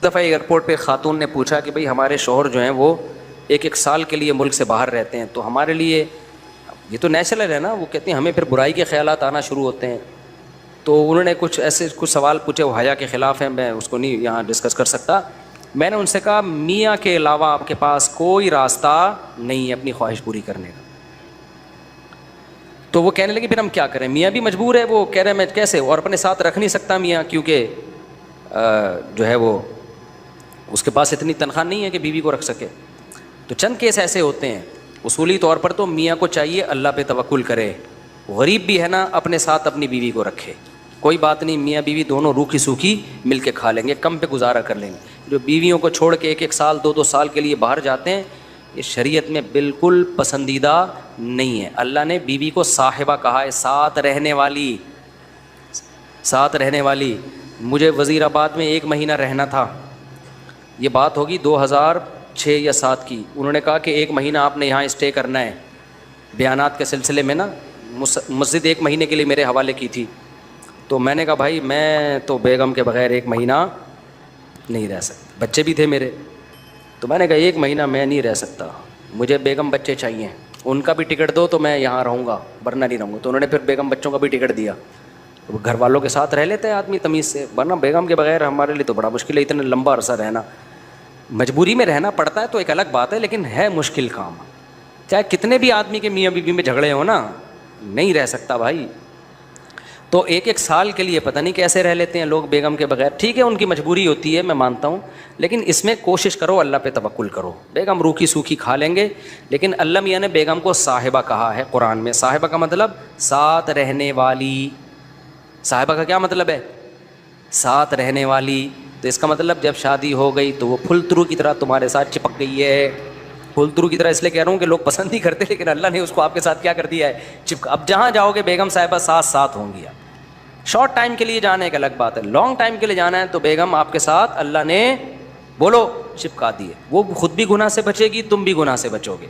دفعہ ایئرپورٹ پہ خاتون نے پوچھا کہ بھئی ہمارے شوہر جو ہیں وہ ایک سال کے لیے ملک سے باہر رہتے ہیں، تو ہمارے لیے یہ تو نیچرل ہے نا، وہ کہتے ہیں ہمیں پھر برائی کے خیالات آنا شروع ہوتے ہیں. تو انہوں نے کچھ سوال پوچھے، وہ حیا کے خلاف ہیں، میں اس کو نہیں یہاں ڈسکس کر سکتا. میں نے ان سے کہا میاں کے علاوہ آپ کے پاس کوئی راستہ نہیں ہے اپنی خواہش پوری کرنے کا. تو وہ کہنے لگے پھر ہم کیا کریں، میاں بھی مجبور ہے. وہ کہہ رہے ہیں میں کیسے، اور اپنے ساتھ رکھ نہیں سکتا میاں، کیونکہ جو ہے وہ اس کے پاس اتنی تنخواہ نہیں ہے کہ بیوی کو رکھ سکے. تو چند کیس ایسے ہوتے ہیں. اصولی طور پر تو میاں کو چاہیے اللہ پہ توکل کرے، غریب بھی ہے نا اپنے ساتھ اپنی بیوی کو رکھے. کوئی بات نہیں، میاں بیوی دونوں روکھی سوکھی مل کے کھا لیں گے، کم پہ گزارا کر لیں گے. جو بیویوں کو چھوڑ کے ایک سال دو سال کے لیے باہر جاتے ہیں، یہ شریعت میں بالکل پسندیدہ نہیں ہے. اللہ نے بیوی کو صاحبہ کہا ہے، ساتھ رہنے والی. مجھے وزیر آباد میں 1 مہینہ رہنا تھا، یہ بات ہوگی 2006 یا 7 کی. انہوں نے کہا کہ 1 مہینہ آپ نے یہاں اسٹے کرنا ہے. بیانات کے سلسلے میں نا مسجد 1 مہینے کے لیے میرے حوالے کی تھی. تو میں نے کہا بھائی میں تو بیگم کے بغیر 1 مہینہ نہیں رہ سکتا، بچے بھی تھے میرے. تو میں نے کہا 1 مہینہ میں نہیں رہ سکتا، مجھے بیگم بچے چاہیے، ان کا بھی ٹکٹ دو تو میں یہاں رہوں گا ورنہ نہیں رہوں گا. تو انہوں نے پھر بیگم بچوں کا بھی ٹکٹ دیا. گھر والوں کے ساتھ رہ لیتے ہیں آدمی تمیز سے، ورنہ بیگم کے بغیر ہمارے لیے تو بڑا مشکل ہے اتنا لمبا عرصہ رہنا. مجبوری میں رہنا پڑتا ہے تو ایک الگ بات ہے، لیکن ہے مشکل کام. چاہے کتنے بھی آدمی کے میاں بیوی میں جھگڑے ہوں نا، نہیں رہ سکتا بھائی. تو 1 سال کے لیے پتہ نہیں کیسے رہ لیتے ہیں لوگ بیگم کے بغیر. ٹھیک ہے ان کی مجبوری ہوتی ہے، میں مانتا ہوں، لیکن اس میں کوشش کرو اللہ پہ توکل کرو. بیگم روکھی سوکھی کھا لیں گے، لیکن اللہ میاں نے بیگم کو صاحبہ کہا ہے قرآن میں. صاحبہ کا مطلب ساتھ رہنے والی. صاحبہ کا کیا مطلب ہے؟ ساتھ رہنے والی. تو اس کا مطلب جب شادی ہو گئی تو وہ پھل ترو کی طرح تمہارے ساتھ چپک گئی ہے. پھل ترو کی طرح اس لیے کہہ رہا ہوں کہ لوگ پسند نہیں کرتے، لیکن اللہ نے اس کو آپ کے ساتھ کیا کر دیا ہے، چپک. اب جہاں جاؤ گے بیگم صاحبہ ساتھ ہوں گی. شارٹ ٹائم کے لیے جانا ایک الگ بات ہے، لانگ ٹائم کے لیے جانا ہے تو بیگم آپ کے ساتھ اللہ نے بولو چپکا دی ہے. وہ خود بھی گناہ سے بچے گی، تم بھی گناہ سے بچو گے.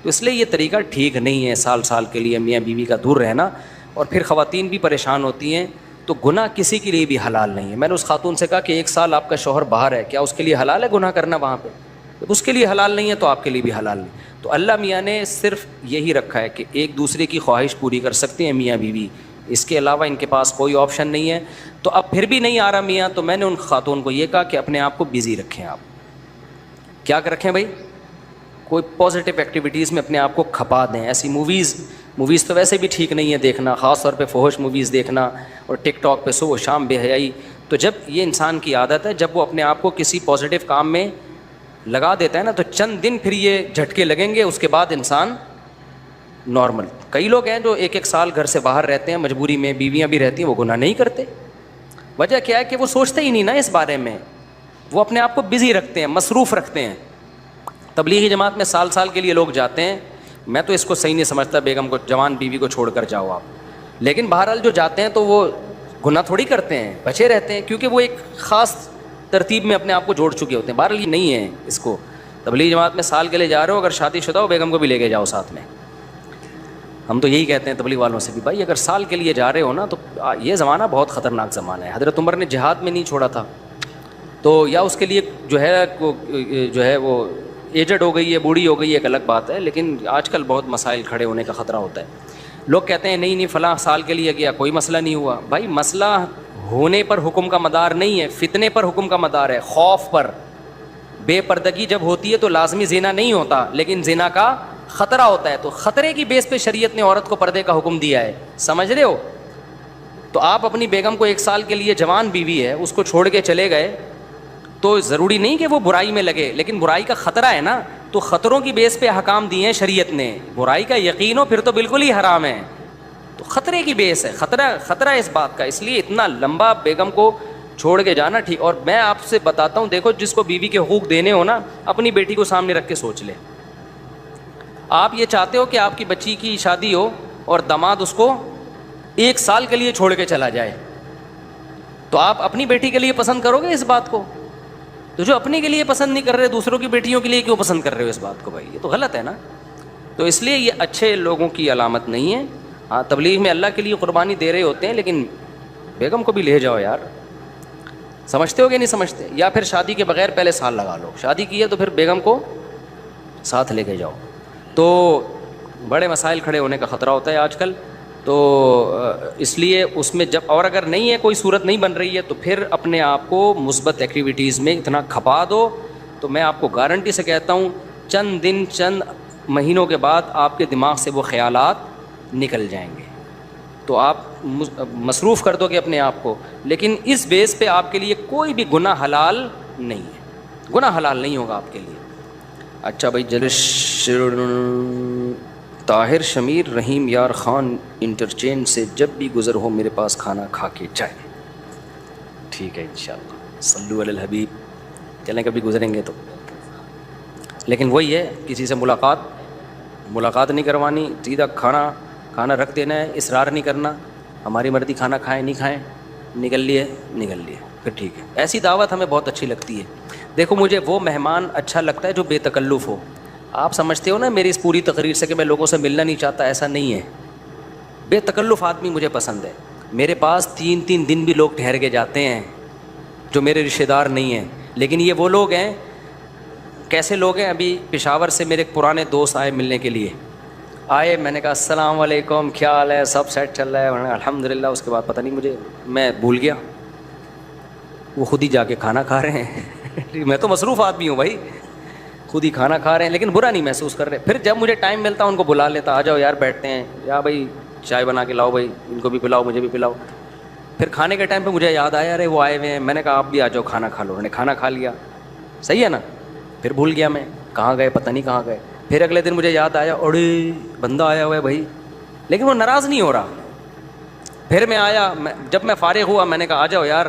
تو اس لیے یہ طریقہ ٹھیک نہیں ہے سال کے لیے میاں بیوی کا دور رہنا. اور پھر خواتین بھی پریشان ہوتی ہیں. تو گناہ کسی کے لیے بھی حلال نہیں ہے. میں نے اس خاتون سے کہا کہ 1 سال آپ کا شوہر باہر ہے، کیا اس کے لیے حلال ہے گناہ کرنا وہاں پہ؟ جب اس کے لیے حلال نہیں ہے تو آپ کے لیے بھی حلال نہیں. تو اللہ میاں نے صرف یہی رکھا ہے کہ ایک دوسرے کی خواہش پوری کر سکتے ہیں میاں بیوی، اس کے علاوہ ان کے پاس کوئی آپشن نہیں ہے. تو اب پھر بھی نہیں آ رہا میاں، تو میں نے ان خاتون کو یہ کہا کہ اپنے آپ کو بزی رکھیں. آپ کیا کر رکھیں بھائی؟ کوئی پازیٹیو ایکٹیویٹیز میں اپنے آپ کو کھپا دیں. ایسی موویز تو ویسے بھی ٹھیک نہیں ہے دیکھنا، خاص طور پہ فحش موویز دیکھنا اور ٹک ٹاک پہ صبح و شام بے حیائی. تو جب یہ انسان کی عادت ہے، جب وہ اپنے آپ کو کسی پازیٹیو کام میں لگا دیتا ہے نا، تو چند دن پھر یہ جھٹکے لگیں گے، اس کے بعد انسان نارمل. کئی لوگ ہیں جو 1 سال گھر سے باہر رہتے ہیں، مجبوری میں بیویاں بھی رہتی ہیں، وہ گناہ نہیں کرتے. وجہ کیا ہے کہ وہ سوچتے ہی نہیں نا اس بارے میں، وہ اپنے آپ کو بزی رکھتے ہیں، مصروف رکھتے ہیں. تبلیغی جماعت میں سال کے لیے لوگ جاتے ہیں. میں تو اس کو صحیح نہیں سمجھتا، بیگم کو، جوان بیوی کو چھوڑ کر جاؤ آپ. لیکن بہرحال جو جاتے ہیں تو وہ گناہ تھوڑی کرتے ہیں، بچے رہتے ہیں، کیونکہ وہ ایک خاص ترتیب میں اپنے آپ کو جوڑ چکے ہوتے ہیں. بہرحال یہ نہیں ہے اس کو. تبلیغی جماعت میں سال کے لیے جا رہے ہو، اگر شادی شدہ ہو بیگم کو بھی لے کے جاؤ ساتھ میں. ہم تو یہی کہتے ہیں تبلیغ والوں سے بھی، بھائی اگر سال کے لیے جا رہے ہو نا، تو یہ زمانہ بہت خطرناک زمانہ ہے. حضرت عمر نے جہاد میں نہیں چھوڑا تھا، تو یا اس کے لیے جو ہے وہ ایجڈ ہو گئی ہے، بوڑھی ہو گئی ہے، ایک الگ بات ہے. لیکن آج کل بہت مسائل کھڑے ہونے کا خطرہ ہوتا ہے. لوگ کہتے ہیں نہیں فلاں سال کے لیے گیا کوئی مسئلہ نہیں ہوا. بھائی مسئلہ ہونے پر حکم کا مدار نہیں ہے، فتنے پر حکم کا مدار ہے، خوف پر. بے پردگی جب ہوتی ہے تو لازمی زنا نہیں ہوتا، لیکن زنا کا خطرہ ہوتا ہے. تو خطرے کی بیس پہ شریعت نے عورت کو پردے کا حکم دیا ہے، سمجھ رہے ہو؟ تو آپ اپنی بیگم کو 1 سال کے لیے، جوان بیوی ہے، اس کو چھوڑ کے چلے گئے، تو ضروری نہیں کہ وہ برائی میں لگے، لیکن برائی کا خطرہ ہے نا. تو خطروں کی بیس پہ احکام دیے ہیں شریعت نے. برائی کا یقین ہو پھر تو بالکل ہی حرام ہے. تو خطرے کی بیس ہے، خطرہ اس بات کا. اس لیے اتنا لمبا بیگم کو چھوڑ کے جانا ٹھیک. اور میں آپ سے بتاتا ہوں، دیکھو جس کو بیوی کے حقوق دینے ہو نا، اپنی بیٹی کو سامنے رکھ کے سوچ لے. آپ یہ چاہتے ہو کہ آپ کی بچی کی شادی ہو اور داماد اس کو 1 سال کے لیے چھوڑ کے چلا جائے، تو آپ اپنی بیٹی کے لیے پسند کرو گے اس بات کو؟ تو جو اپنے کے لیے پسند نہیں کر رہے، دوسروں کی بیٹیوں کے لیے کیوں پسند کر رہے ہو اس بات کو؟ بھائی یہ تو غلط ہے نا. تو اس لیے یہ اچھے لوگوں کی علامت نہیں ہے. ہاں تبلیغ میں اللہ کے لیے قربانی دے رہے ہوتے ہیں، لیکن بیگم کو بھی لے جاؤ یار. سمجھتے ہو کہ نہیں سمجھتے؟ یا پھر شادی کے بغیر پہلے سال لگا لو، شادی کی ہے تو پھر بیگم کو ساتھ لے کے جاؤ. تو بڑے مسائل کھڑے ہونے کا خطرہ ہوتا ہے آج کل. تو اس لیے اس میں جب، اور اگر نہیں ہے کوئی صورت نہیں بن رہی ہے تو پھر اپنے آپ کو مثبت ایکٹیویٹیز میں اتنا کھپا دو. تو میں آپ کو گارنٹی سے کہتا ہوں چند دن چند مہینوں کے بعد آپ کے دماغ سے وہ خیالات نکل جائیں گے. تو آپ مصروف کر دو گے اپنے آپ کو، لیکن اس بیس پہ آپ کے لیے کوئی بھی گناہ حلال نہیں ہے، گناہ حلال نہیں ہوگا آپ کے لیے. اچھا بھائی، طاہر شمیر رحیم یار خان انٹرچینج سے جب بھی گزر ہو میرے پاس کھانا کھا کے جائے. ٹھیک ہے انشاءاللہ، صلو علی الحبیب. چلیں کبھی گزریں گے تو. لیکن وہی ہے، کسی سے ملاقات نہیں کروانی، سیدھا کھانا رکھ دینا ہے، اصرار نہیں کرنا. ہماری مرضی، کھانا کھائیں نہیں کھائیں، نکل لیے پھر ٹھیک ہے. ایسی دعوت ہمیں بہت اچھی لگتی ہے. دیکھو مجھے وہ مہمان اچھا لگتا ہے جو بے تکلف ہو. آپ سمجھتے ہو نا میری اس پوری تقریر سے کہ میں لوگوں سے ملنا نہیں چاہتا، ایسا نہیں ہے. بے تکلف آدمی مجھے پسند ہے. میرے پاس 3 دن بھی لوگ ٹھہر کے جاتے ہیں جو میرے رشتہ دار نہیں ہیں، لیکن یہ وہ لوگ ہیں. کیسے لوگ ہیں؟ ابھی پشاور سے میرے پرانے دوست آئے ملنے کے لیے. آئے، میں نے کہا السلام علیکم، کیا حال ہے، سب سیٹ چل رہا ہے؟ الحمدللہ. اس کے بعد پتہ نہیں میں بھول گیا، وہ خود ہی جا کے کھانا کھا رہے ہیں. میں تو مصروف آدمی ہوں بھائی، خود ہی کھانا کھا رہے ہیں، لیکن برا نہیں محسوس کر رہے. پھر جب مجھے ٹائم ملتا ان کو بلا لیتا، آ جاؤ یار بیٹھتے ہیں، یا بھائی چائے بنا کے لاؤ، بھائی ان کو بھی پلاؤ مجھے بھی پلاؤ. پھر کھانے کے ٹائم پہ مجھے یاد آیا ارے وہ آئے ہوئے ہیں، میں نے کہا آپ بھی آ جاؤ کھانا کھا لو. انہوں نے کھانا کھا لیا، صحیح ہے نا. پھر بھول گیا میں کہاں گئے، پتہ نہیں کہاں گئے. پھر اگلے دن مجھے یاد آیا اڑے بندہ آیا ہوا ہے بھائی، لیکن وہ ناراض نہیں ہو رہا. پھر میں آیا، جب میں فارغ ہوا میں نے کہا آ جاؤ یار،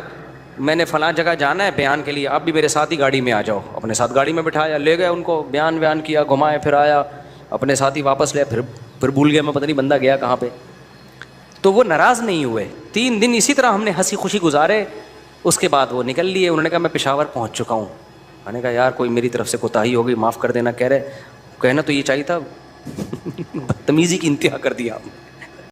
میں نے فلاں جگہ جانا ہے بیان کے لیے، آپ بھی میرے ساتھ ہی گاڑی میں آ جاؤ. اپنے ساتھ گاڑی میں بٹھایا، لے گئے ان کو، بیان کیا، گھمائے، پھر آیا اپنے ساتھ ہی واپس لے. پھر بھول گیا میں، پتہ نہیں بندہ گیا کہاں پہ. تو وہ ناراض نہیں ہوئے. 3 دن اسی طرح ہم نے ہنسی خوشی گزارے. اس کے بعد وہ نکل لیے. انہوں نے کہا میں پشاور پہنچ چکا ہوں. میں نے کہا یار کوئی میری طرف سے کوتاہی ہو گئی، معاف کر دینا. کہہ رہے کہنا تو یہ چاہیے تھا، بدتمیزی کی انتہا کر دیا آپ نے.